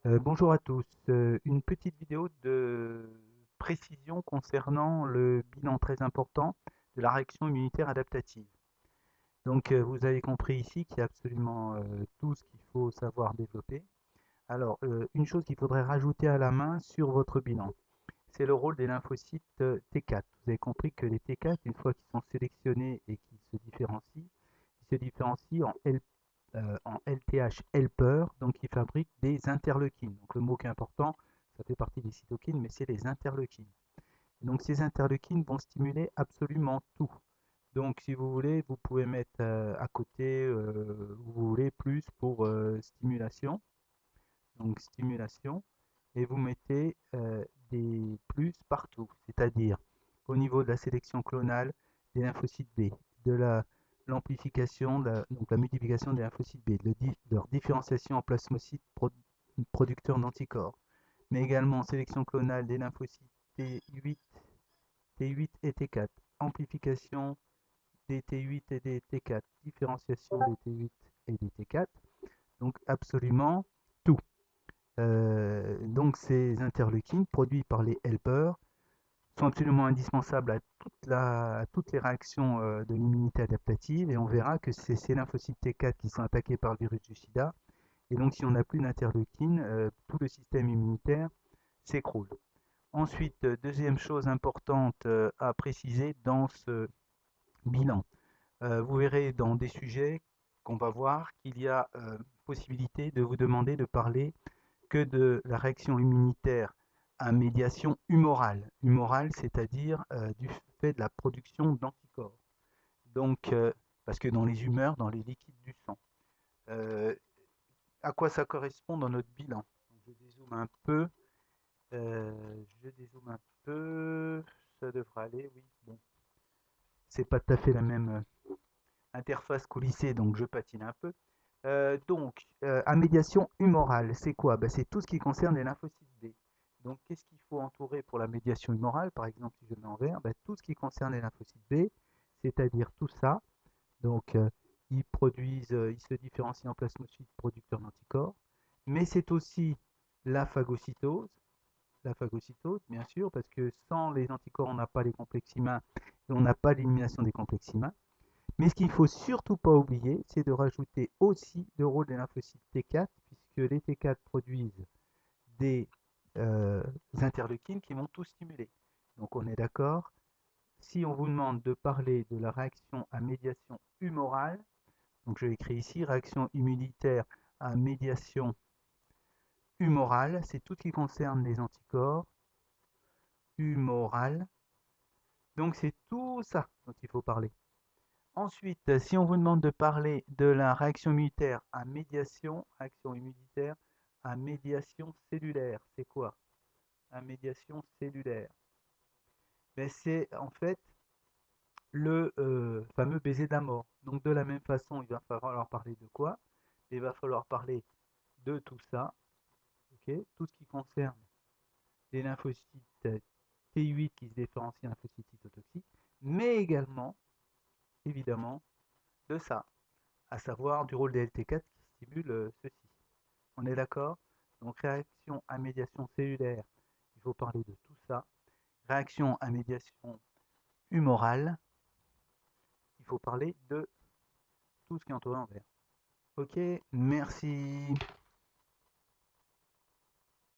Bonjour à tous. Une petite vidéo de précision concernant le bilan très important de la réaction immunitaire adaptative. Donc, vous avez compris ici qu'il y a absolument tout ce qu'il faut savoir développer. Alors, une chose qu'il faudrait rajouter à la main sur votre bilan, c'est le rôle des lymphocytes T4. Vous avez compris que les T4, une fois qu'ils sont sélectionnés et qu'ils se différencient en LTH helper, donc qui fabriquent des interleukines. Donc le mot qui est important, ça fait partie des cytokines, mais c'est les interleukines. Donc ces interleukines vont stimuler absolument tout. Donc si vous voulez, vous pouvez mettre à côté, vous voulez plus pour stimulation, donc stimulation, et vous mettez des plus partout, c'est-à-dire au niveau de la sélection clonale des lymphocytes B, de l'amplification, donc la multiplication des lymphocytes B, de leur différenciation en plasmocytes producteurs d'anticorps, mais également sélection clonale des lymphocytes T8 et T4, amplification des T8 et des T4, différenciation des T8 et des T4, donc absolument tout. Donc ces interleukines produits par les helpers sont absolument indispensables à toutes les réactions de l'immunité adaptative et on verra que c'est ces lymphocytes T4 qui sont attaqués par le virus du sida et donc si on n'a plus d'interleukines, tout le système immunitaire s'écroule. Ensuite, deuxième chose importante à préciser dans ce bilan, vous verrez dans des sujets qu'on va voir qu'il y a possibilité de vous demander de parler que de la réaction immunitaire à médiation humorale. Humorale, c'est-à-dire du fait de la production d'anticorps. Donc, parce que dans les humeurs, dans les liquides du sang. Euh, à quoi ça correspond dans notre bilan? Donc, je dézoome un peu. Je dézoome un peu. Ça devrait aller, oui. Bon, c'est pas tout à fait la même interface qu'au lycée, donc je patine un peu. À médiation humorale, c'est quoi? Ben, c'est tout ce qui concerne les lymphocytes B. Donc, qu'est-ce qu'il faut entourer pour la médiation humorale? Par exemple, si je mets en vert, ben, tout ce qui concerne les lymphocytes B, c'est-à-dire tout ça. Donc, ils se différencient en plasmocytes producteurs d'anticorps, mais c'est aussi la phagocytose, bien sûr, parce que sans les anticorps, on n'a pas les complexes humains et on n'a pas l'élimination des complexes humains. Mais ce qu'il ne faut surtout pas oublier, c'est de rajouter aussi le rôle des lymphocytes T4, puisque les T4 produisent des interleukines qui vont tout stimuler. Donc on est d'accord. Si on vous demande de parler de la réaction à médiation humorale, donc je l'écris ici, réaction immunitaire à médiation humorale, c'est tout ce qui concerne les anticorps humorales. Donc c'est tout ça dont il faut parler. Ensuite, si on vous demande de parler de la réaction immunitaire à médiation cellulaire, c'est quoi? À médiation cellulaire. Ben, c'est en fait le fameux baiser de la mort. Donc de la même façon, il va falloir parler de quoi? Il va falloir parler de tout ça, ok? Tout ce qui concerne les lymphocytes T8 qui se différencient en lymphocytes cytotoxiques, mais également, évidemment, de ça, à savoir du rôle des LT4 qui stimule ceci. On est d'accord? Donc réaction à médiation cellulaire, il faut parler de tout ça. Réaction à médiation humorale, il faut parler de tout ce qui est entouré en vert. Ok, merci.